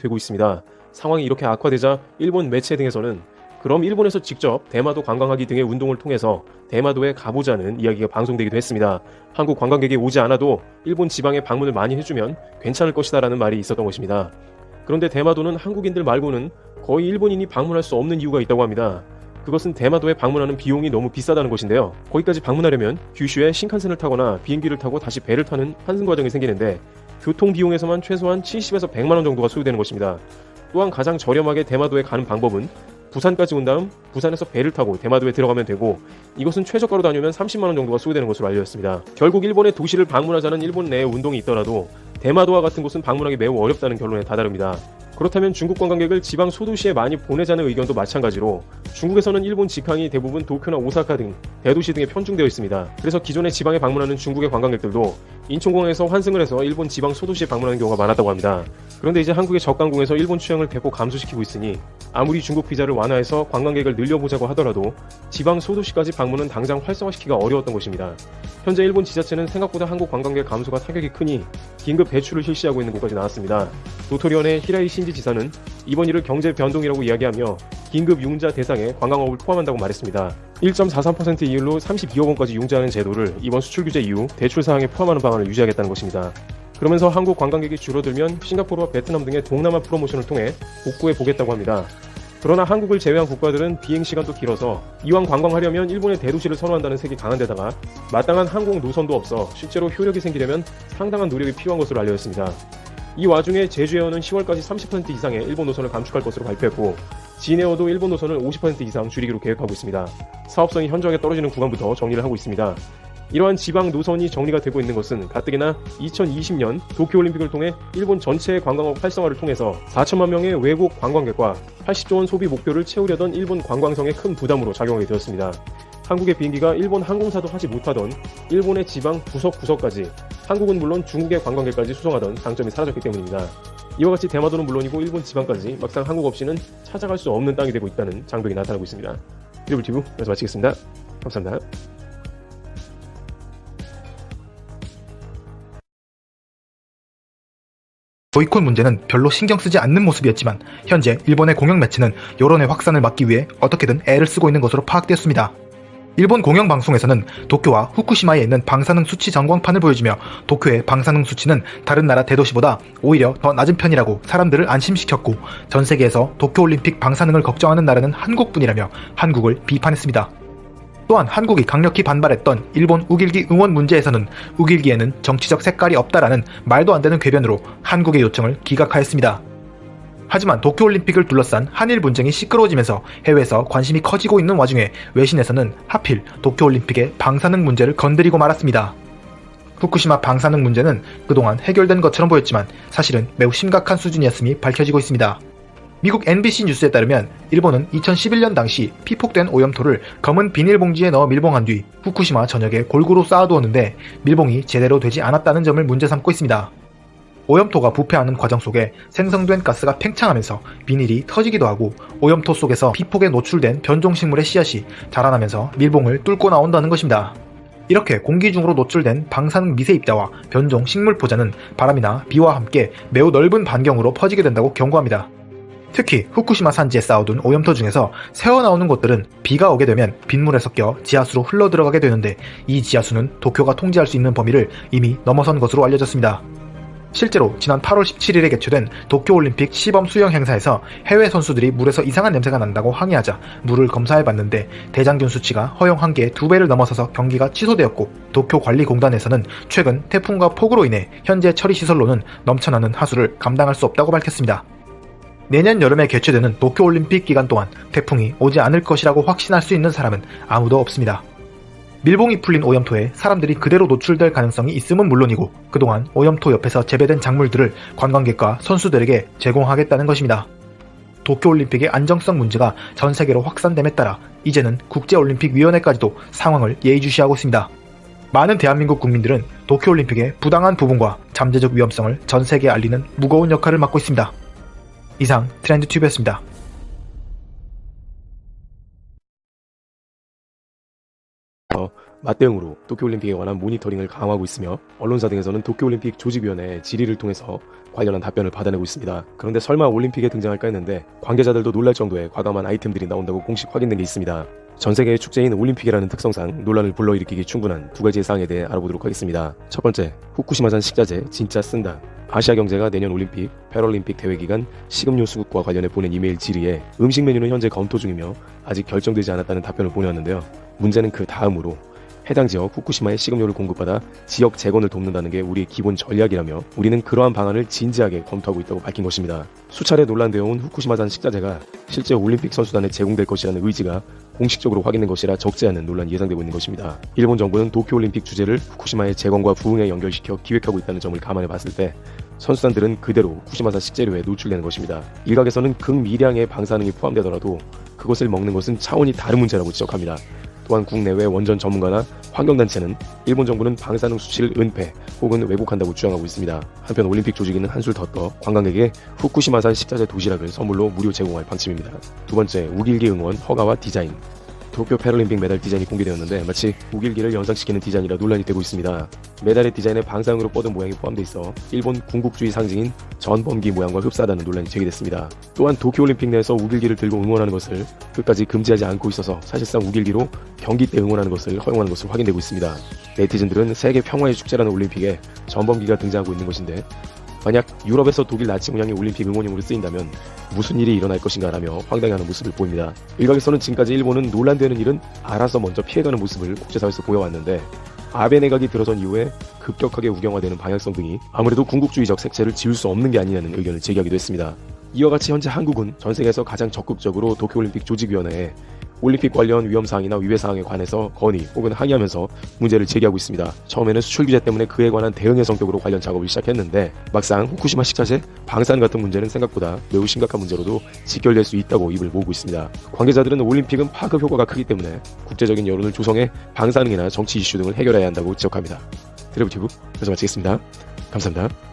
되고 있습니다. 상황이 이렇게 악화되자 일본 매체 등에서는 그럼 일본에서 직접 대마도 관광하기 등의 운동을 통해서 대마도에 가보자는 이야기가 방송되기도 했습니다. 한국 관광객이 오지 않아도 일본 지방에 방문을 많이 해주면 괜찮을 것이다 라는 말이 있었던 것입니다. 그런데 대마도는 한국인들 말고는 거의 일본인이 방문할 수 없는 이유가 있다고 합니다. 그것은 대마도에 방문하는 비용이 너무 비싸다는 것인데요. 거기까지 방문하려면 규슈에 신칸센을 타거나 비행기를 타고 다시 배를 타는 환승 과정이 생기는데 교통 비용에서만 최소한 70에서 100만 원 정도가 소요되는 것입니다. 또한 가장 저렴하게 대마도에 가는 방법은 부산까지 온 다음 부산에서 배를 타고 대마도에 들어가면 되고, 이것은 최저가로 다녀면 30만 원 정도가 소요되는 것으로 알려졌습니다. 결국 일본의 도시를 방문하자는 일본 내의 운동이 있더라도 대마도와 같은 곳은 방문하기 매우 어렵다는 결론에 다다릅니다. 그렇다면 중국 관광객을 지방 소도시에 많이 보내자는 의견도 마찬가지로 중국에서는 일본 직항이 대부분 도쿄나 오사카 등 대도시 등에 편중되어 있습니다. 그래서 기존에 지방에 방문하는 중국의 관광객들도 인천공항에서 환승을 해서 일본 지방 소도시에 방문하는 경우가 많았다고 합니다. 그런데 이제 한국의 적강공에서 일본 취향을 대폭 감소시키고 있으니 아무리 중국 비자를 완화해서 관광객을 늘려보자고 하더라도 지방 소도시까지 방문은 당장 활성화시키기가 어려웠던 것입니다. 현재 일본 지자체는 생각보다 한국 관광객 감소가 타격이 크니 긴급 배출을 실시하고 있는 곳까지 나왔습니다. 도토리현의 히라이 신지 지사는 이번 일을 경제 변동이라고 이야기하며 긴급 융자 대상에 관광업을 포함한다고 말했습니다. 1.43% 이율로 32억 원까지 융자하는 제도를 이번 수출 규제 이후 대출 사항에 포함하는 방안을 유지하겠다는 것입니다. 그러면서 한국 관광객이 줄어들면 싱가포르와 베트남 등의 동남아 프로모션을 통해 복구해 보겠다고 합니다. 그러나 한국을 제외한 국가들은 비행시간도 길어서 이왕 관광하려면 일본의 대도시를 선호한다는 색이 강한 데다가 마땅한 항공 노선도 없어 실제로 효력이 생기려면 상당한 노력이 필요한 것으로 알려졌습니다. 이 와중에 제주에어는 10월까지 30% 이상의 일본 노선을 감축할 것으로 발표했고, 진에어도 일본 노선을 50% 이상 줄이기로 계획하고 있습니다. 사업성이 현저하게 떨어지는 구간부터 정리를 하고 있습니다. 이러한 지방 노선이 정리가 되고 있는 것은 가뜩이나 2020년 도쿄올림픽을 통해 일본 전체의 관광업 활성화를 통해서 4천만 명의 외국 관광객과 80조 원 소비 목표를 채우려던 일본 관광성에 큰 부담으로 작용하게 되었습니다. 한국의 비행기가 일본 항공사도 하지 못하던 일본의 지방 구석구석까지, 한국은 물론 중국의 관광객까지 수송하던 장점이 사라졌기 때문입니다. 이와 같이 대마도는 물론이고 일본 지방까지 막상 한국 없이는 찾아갈 수 없는 땅이 되고 있다는 장벽이 나타나고 있습니다. 리뷰 여기서 마치겠습니다. 감사합니다. 조이콘 문제는 별로 신경 쓰지 않는 모습이었지만 현재 일본의 공영 매체는 여론의 확산을 막기 위해 어떻게든 애를 쓰고 있는 것으로 파악되었습니다. 일본 공영방송에서는 도쿄와 후쿠시마에 있는 방사능 수치 전광판을 보여주며 도쿄의 방사능 수치는 다른 나라 대도시보다 오히려 더 낮은 편이라고 사람들을 안심시켰고, 전 세계에서 도쿄올림픽 방사능을 걱정하는 나라는 한국뿐이라며 한국을 비판했습니다. 또한 한국이 강력히 반발했던 일본 우길기 응원 문제에서는 우길기에는 정치적 색깔이 없다라는 말도 안 되는 궤변으로 한국의 요청을 기각하였습니다. 하지만 도쿄올림픽을 둘러싼 한일 분쟁이 시끄러워지면서 해외에서 관심이 커지고 있는 와중에 외신에서는 하필 도쿄올림픽의 방사능 문제를 건드리고 말았습니다. 후쿠시마 방사능 문제는 그동안 해결된 것처럼 보였지만 사실은 매우 심각한 수준이었음이 밝혀지고 있습니다. 미국 NBC 뉴스에 따르면 일본은 2011년 당시 피폭된 오염토를 검은 비닐봉지에 넣어 밀봉한 뒤 후쿠시마 전역에 골고루 쌓아두었는데 밀봉이 제대로 되지 않았다는 점을 문제 삼고 있습니다. 오염토가 부패하는 과정 속에 생성된 가스가 팽창하면서 비닐이 터지기도 하고, 오염토 속에서 피폭에 노출된 변종식물의 씨앗이 자라나면서 밀봉을 뚫고 나온다는 것입니다. 이렇게 공기 중으로 노출된 방사능 미세 입자와 변종 식물 포자는 바람이나 비와 함께 매우 넓은 반경으로 퍼지게 된다고 경고합니다. 특히 후쿠시마 산지에 쌓아둔 오염토 중에서 새어나오는 곳들은 비가 오게 되면 빗물에 섞여 지하수로 흘러들어가게 되는데, 이 지하수는 도쿄가 통제할 수 있는 범위를 이미 넘어선 것으로 알려졌습니다. 실제로 지난 8월 17일에 개최된 도쿄올림픽 시범 수영 행사에서 해외 선수들이 물에서 이상한 냄새가 난다고 항의하자 물을 검사해봤는데 대장균 수치가 허용 한계의 2배를 넘어서서 경기가 취소되었고, 도쿄관리공단에서는 최근 태풍과 폭우로 인해 현재 처리시설로는 넘쳐나는 하수를 감당할 수 없다고 밝혔습니다. 내년 여름에 개최되는 도쿄올림픽 기간 동안 태풍이 오지 않을 것이라고 확신할 수 있는 사람은 아무도 없습니다. 밀봉이 풀린 오염토에 사람들이 그대로 노출될 가능성이 있음은 물론이고, 그동안 오염토 옆에서 재배된 작물들을 관광객과 선수들에게 제공하겠다는 것입니다. 도쿄올림픽의 안정성 문제가 전 세계로 확산됨에 따라 이제는 국제올림픽위원회까지도 상황을 예의주시하고 있습니다. 많은 대한민국 국민들은 도쿄올림픽의 부당한 부분과 잠재적 위험성을 전 세계에 알리는 무거운 역할을 맡고 있습니다. 이상 트렌드튜브였습니다. 맞대응으로 도쿄올림픽에 관한 모니터링을 강화하고 있으며 언론사 등에서는 도쿄올림픽 조직위원회 질의를 통해서 관련한 답변을 받아내고 있습니다. 그런데 설마 올림픽에 등장할까 했는데 관계자들도 놀랄 정도의 과감한 아이템들이 나온다고 공식 확인된 게 있습니다. 전 세계의 축제인 올림픽이라는 특성상 논란을 불러일으키기 충분한 두 가지의 사항에 대해 알아보도록 하겠습니다. 첫 번째, 후쿠시마산 식자재 진짜 쓴다. 아시아경제가 내년 올림픽, 패럴림픽 대회 기간 식음료 수급과 관련해 보낸 이메일 질의에 음식 메뉴는 현재 검토 중이며 아직 결정되지 않았다는 답변을 보내왔는데요. 문제는 그 다음으로 해당 지역 후쿠시마에 식음료를 공급받아 지역 재건을 돕는다는 게 우리의 기본 전략이라며 우리는 그러한 방안을 진지하게 검토하고 있다고 밝힌 것입니다. 수차례 논란되어 온 후쿠시마산 식자재가 실제 올림픽 선수단에 제공될 것이라는 의지가 공식적으로 확인된 것이라 적지 않은 논란이 예상되고 있는 것입니다. 일본 정부는 도쿄올림픽 주제를 후쿠시마의 재건과 부흥에 연결시켜 기획하고 있다는 점을 감안해 봤을 때 선수단들은 그대로 후쿠시마산 식재료에 노출되는 것입니다. 일각에서는 극미량의 방사능이 포함되더라도 그것을 먹는 것은 차원이 다른 문제라고 지적합니다. 또한 국내외 원전 전문가나 환경단체는 일본 정부는 방사능 수치를 은폐 혹은 왜곡한다고 주장하고 있습니다. 한편 올림픽 조직위는 한술 더 떠 관광객에게 후쿠시마산 식자재 도시락을 선물로 무료 제공할 방침입니다. 두 번째, 우길기 응원 허가와 디자인. 도쿄 패럴림픽 메달 디자인이 공개되었는데 마치 우길기를 연상시키는 디자인이라 논란이 되고 있습니다. 메달의 디자인에 방사능으로 뻗은 모양이 포함되어 있어 일본 군국주의 상징인 전범기 모양과 흡사하다는 논란이 제기됐습니다. 또한 도쿄올림픽 내에서 우길기를 들고 응원하는 것을 끝까지 금지하지 않고 있어서 사실상 우길기로 경기 때 응원하는 것을 허용하는 것으로 확인되고 있습니다. 네티즌들은 세계 평화의 축제라는 올림픽에 전범기가 등장하고 있는 것인데 만약 유럽에서 독일 나치 문양이 올림픽 응원용으로 쓰인다면 무슨 일이 일어날 것인가 라며 황당해하는 모습을 보입니다. 일각에서는 지금까지 일본은 논란되는 일은 알아서 먼저 피해가는 모습을 국제사회에서 보여왔는데 아베 내각이 들어선 이후에 급격하게 우경화되는 방향성 등이 아무래도 군국주의적 색채를 지울 수 없는 게 아니냐는 의견을 제기하기도 했습니다. 이와 같이 현재 한국은 전 세계에서 가장 적극적으로 도쿄올림픽 조직위원회에 올림픽 관련 위험사항이나 위배사항에 관해서 건의 혹은 항의하면서 문제를 제기하고 있습니다. 처음에는 수출 규제 때문에 그에 관한 대응의 성격으로 관련 작업을 시작했는데 막상 후쿠시마 식자재 방사능 같은 문제는 생각보다 매우 심각한 문제로도 직결될 수 있다고 입을 모으고 있습니다. 관계자들은 올림픽은 파급 효과가 크기 때문에 국제적인 여론을 조성해 방사능이나 정치 이슈 등을 해결해야 한다고 지적합니다. 드래브튜브 여기서 마치겠습니다. 감사합니다.